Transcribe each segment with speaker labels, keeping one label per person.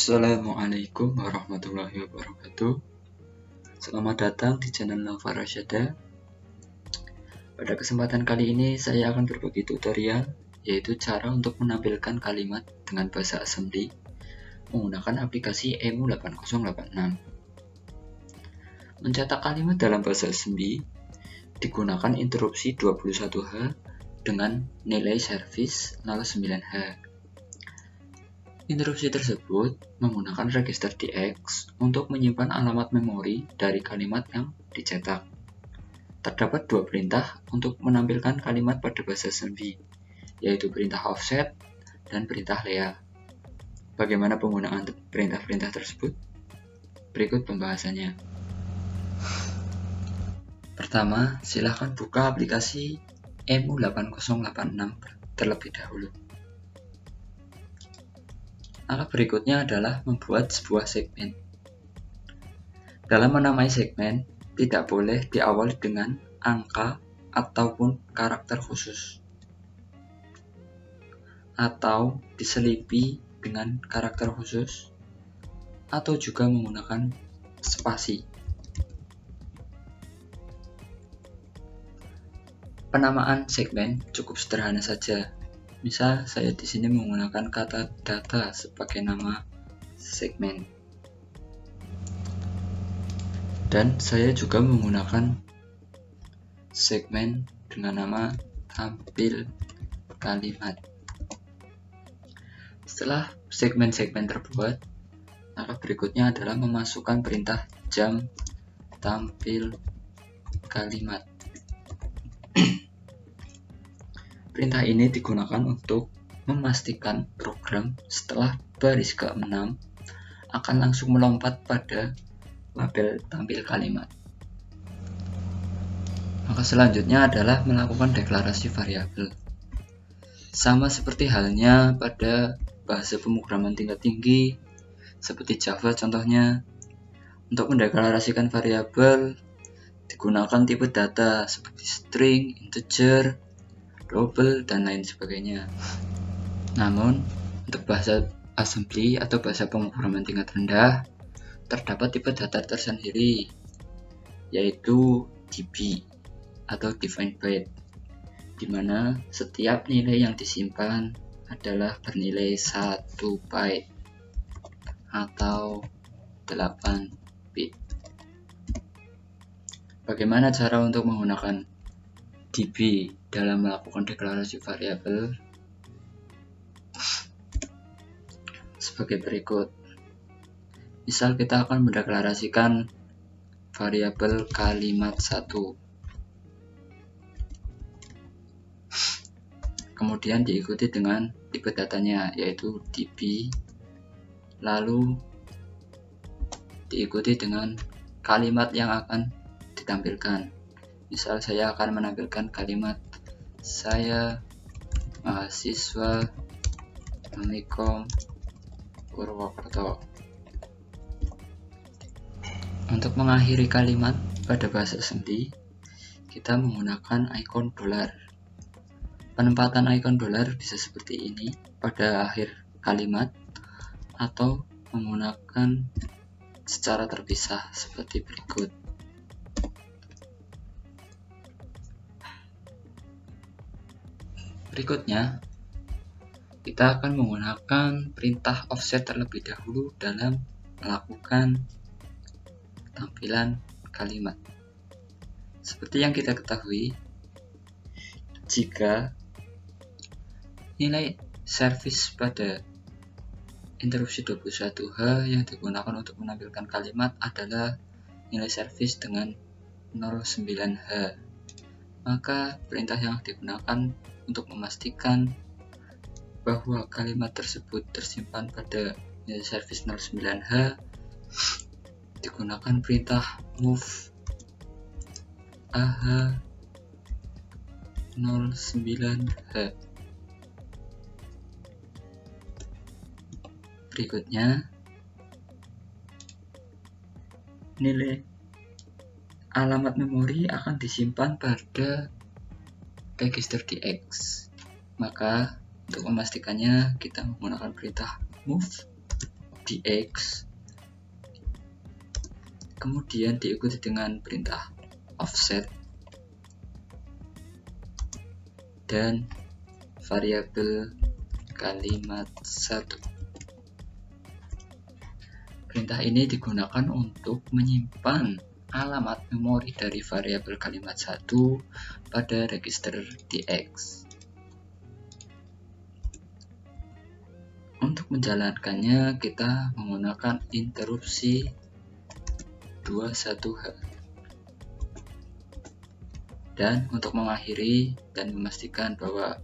Speaker 1: Assalamualaikum warahmatullahi wabarakatuh. Selamat datang di channel Nova Rasyada. Pada kesempatan kali ini saya akan berbagi tutorial, yaitu cara untuk menampilkan kalimat dengan bahasa assembly menggunakan aplikasi EMU 8086. Mencetak kalimat dalam bahasa assembly digunakan interupsi 21H dengan nilai service 09H. Interupsi tersebut menggunakan register DX untuk menyimpan alamat memori dari kalimat yang dicetak. Terdapat dua perintah untuk menampilkan kalimat pada bahasa assembly, yaitu perintah offset dan perintah lea. Bagaimana penggunaan perintah-perintah tersebut? Berikut pembahasannya. Pertama, silahkan buka aplikasi EMU 8086 terlebih dahulu. Langkah berikutnya adalah membuat sebuah segmen. Dalam menamai segmen, tidak boleh diawali dengan angka ataupun karakter khusus, atau diselipi dengan karakter khusus, atau juga menggunakan spasi. Penamaan segmen cukup sederhana saja. Misal saya di sini menggunakan kata data sebagai nama segmen. Dan saya juga menggunakan segmen dengan nama tampil kalimat. Setelah segmen-segmen terbuat, langkah berikutnya adalah memasukkan perintah jam tampil kalimat. Perintah ini digunakan untuk memastikan program setelah baris ke-6 akan langsung melompat pada label tampil kalimat. Maka selanjutnya adalah melakukan deklarasi variabel. Sama seperti halnya pada bahasa pemrograman tingkat tinggi, seperti Java contohnya. Untuk mendeklarasikan variabel digunakan tipe data seperti string, integer, double, dan lain sebagainya. Namun, untuk bahasa assembly atau bahasa pemrograman tingkat rendah, terdapat tipe data tersendiri, yaitu DB atau defined byte, di mana setiap nilai yang disimpan adalah bernilai 1 byte atau 8 bit. Bagaimana cara untuk menggunakan DB dalam melakukan deklarasi variabel? Sebagai berikut. Misal kita akan mendeklarasikan variabel kalimat 1. Kemudian diikuti dengan tipe datanya, yaitu DB, lalu diikuti dengan kalimat yang akan ditampilkan. Misal saya akan menampilkan kalimat saya mahasiswa Unikom Purwokerto. Untuk mengakhiri kalimat pada bahasa assembly, kita menggunakan ikon dolar. Penempatan ikon dolar bisa seperti ini pada akhir kalimat, atau menggunakan secara terpisah seperti berikut. Berikutnya, kita akan menggunakan perintah offset terlebih dahulu dalam melakukan tampilan kalimat. Seperti yang kita ketahui, jika nilai service pada interupsi 21H yang digunakan untuk menampilkan kalimat adalah nilai service dengan 09H, maka perintah yang digunakan untuk memastikan bahwa kalimat tersebut tersimpan pada nilai service 09H digunakan perintah move AH 09H. Berikutnya, nilai alamat memori akan disimpan pada register DX. Maka untuk memastikannya kita menggunakan perintah move dx, kemudian diikuti dengan perintah offset dan variabel kalimat 1. Perintah ini digunakan untuk menyimpan alamat memori dari variabel kalimat 1 pada register dx. Untuk menjalankannya, kita menggunakan interupsi 21H. Dan untuk mengakhiri dan memastikan bahwa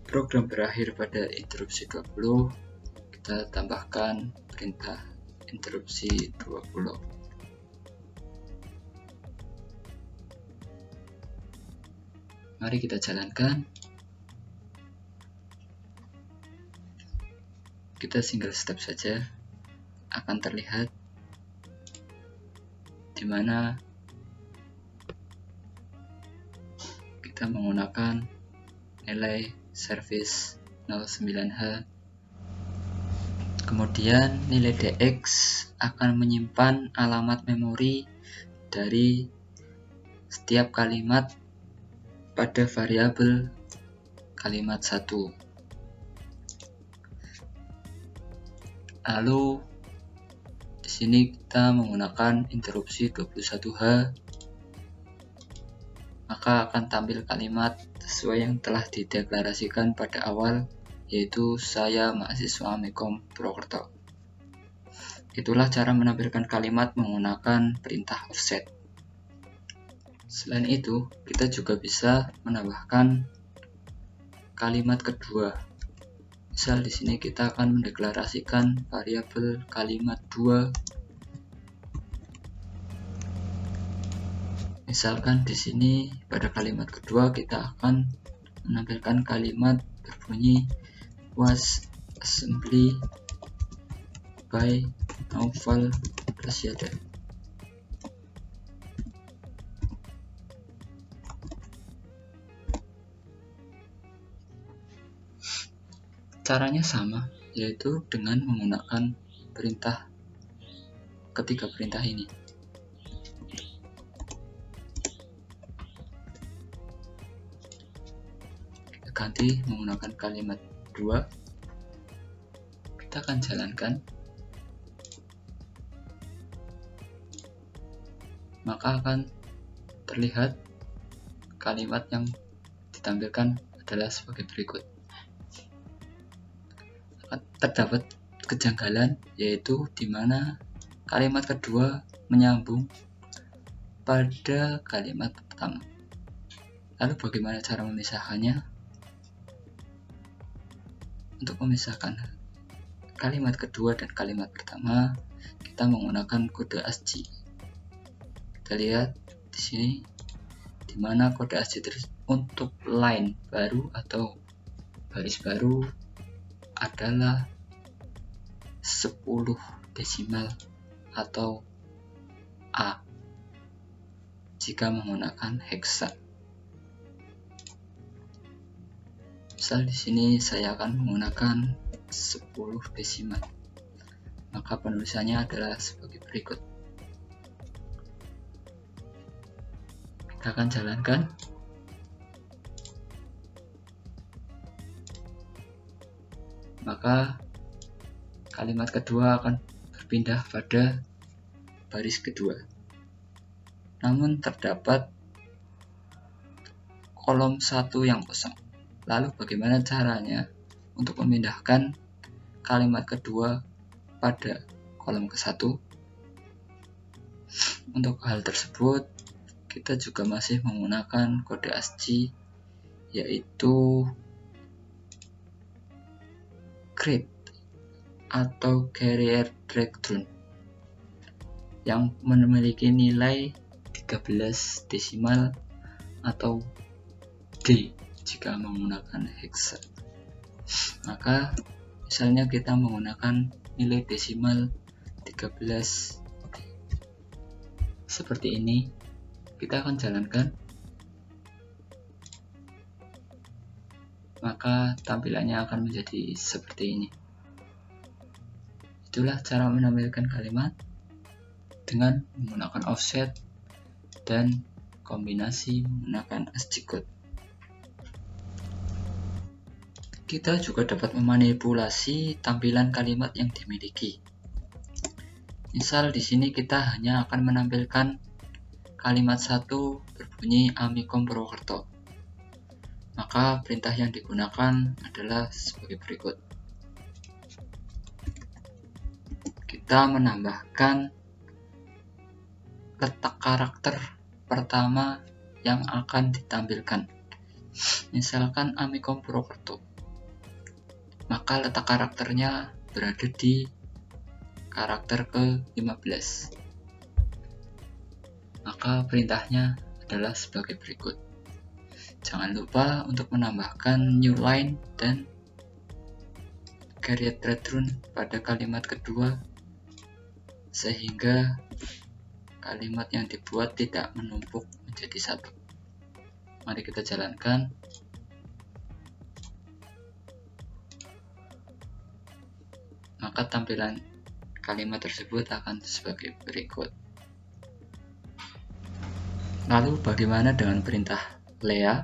Speaker 1: program berakhir pada interupsi 20, kita tambahkan perintah interupsi 20. Mari kita jalankan. Kita single step saja, akan terlihat di mana kita menggunakan nilai service 09H. Kemudian nilai dx akan menyimpan alamat memori dari setiap kalimat pada variabel kalimat 1. Lalu di sini kita menggunakan interupsi 21H, maka akan tampil kalimat sesuai yang telah dideklarasikan pada awal, yaitu saya mahasiswa Mekom Purwokerto. Itulah cara menampilkan kalimat menggunakan perintah offset. Selain itu, kita juga bisa menambahkan kalimat kedua. Misal di sini kita akan mendeklarasikan variabel kalimat 2. Misalkan di sini pada kalimat kedua kita akan menampilkan kalimat berbunyi was assembly by Naufal Rasyada. Caranya sama, yaitu dengan menggunakan ketiga perintah ini. Ganti menggunakan kalimat 2, kita akan jalankan, maka akan terlihat kalimat yang ditampilkan adalah sebagai berikut. Terdapat kejanggalan, yaitu di mana kalimat kedua menyambung pada kalimat pertama. Lalu bagaimana cara memisahkannya? Untuk memisahkan kalimat kedua dan kalimat pertama, kita menggunakan kode ASCII. Kita lihat di sini, di mana kode ASCII untuk line baru atau baris baru adalah 10 desimal atau A jika menggunakan heksa. Misal di sini saya akan menggunakan 10 desimal, maka penulisannya adalah sebagai berikut. Kita akan jalankan. Maka kalimat kedua akan berpindah pada baris kedua. Namun terdapat kolom 1 yang kosong. Lalu bagaimana caranya untuk memindahkan kalimat kedua pada kolom ke-1? Untuk hal tersebut, kita juga masih menggunakan kode ASCII, yaitu CRID atau Carrier Breakdown, yang memiliki nilai 13 desimal atau D jika menggunakan heksa. Maka misalnya kita menggunakan nilai desimal 13 seperti ini, kita akan jalankan, maka tampilannya akan menjadi seperti ini. Itulah cara menampilkan kalimat dengan menggunakan offset dan kombinasi menggunakan ASCII code. Kita juga dapat memanipulasi tampilan kalimat yang dimiliki. Misal di sini kita hanya akan menampilkan kalimat 1 berbunyi Amikom Purwokerto. Maka perintah yang digunakan adalah sebagai berikut. Kita menambahkan letak karakter pertama yang akan ditampilkan. Misalkan Amikom Purwokerto, maka letak karakternya berada di karakter ke-15. Maka perintahnya adalah sebagai berikut. Jangan lupa untuk menambahkan new line dan create return pada kalimat kedua, sehingga kalimat yang dibuat tidak menumpuk menjadi satu. Mari kita jalankan. Maka tampilan kalimat tersebut akan sebagai berikut. Lalu bagaimana dengan perintah Lea?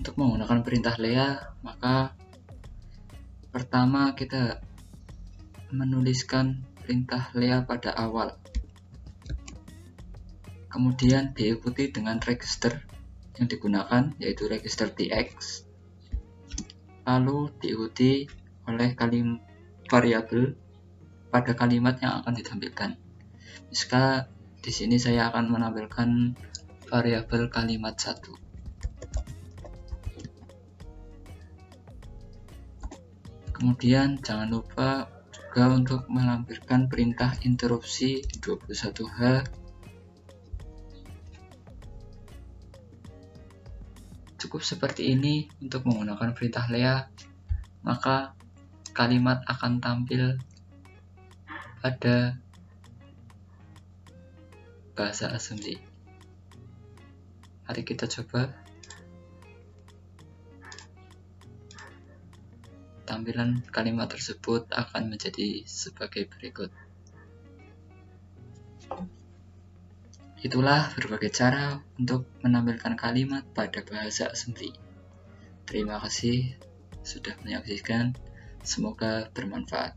Speaker 1: Untuk menggunakan perintah Lea, maka pertama kita menuliskan perintah Lea pada awal. Kemudian diikuti dengan register yang digunakan, yaitu register TX. Lalu diikuti oleh variabel pada kalimat yang akan ditampilkan. Misalkan di sini saya akan menampilkan variabel kalimat 1. Kemudian jangan lupa juga untuk menampilkan perintah interupsi 21H. Cukup seperti ini untuk menggunakan perintah Lea, maka kalimat akan tampil pada bahasa asumsi. Mari kita coba. Tampilan kalimat tersebut akan menjadi sebagai berikut. Itulah berbagai cara untuk menampilkan kalimat pada bahasa asumsi. Terima kasih sudah menyaksikan. Semoga bermanfaat.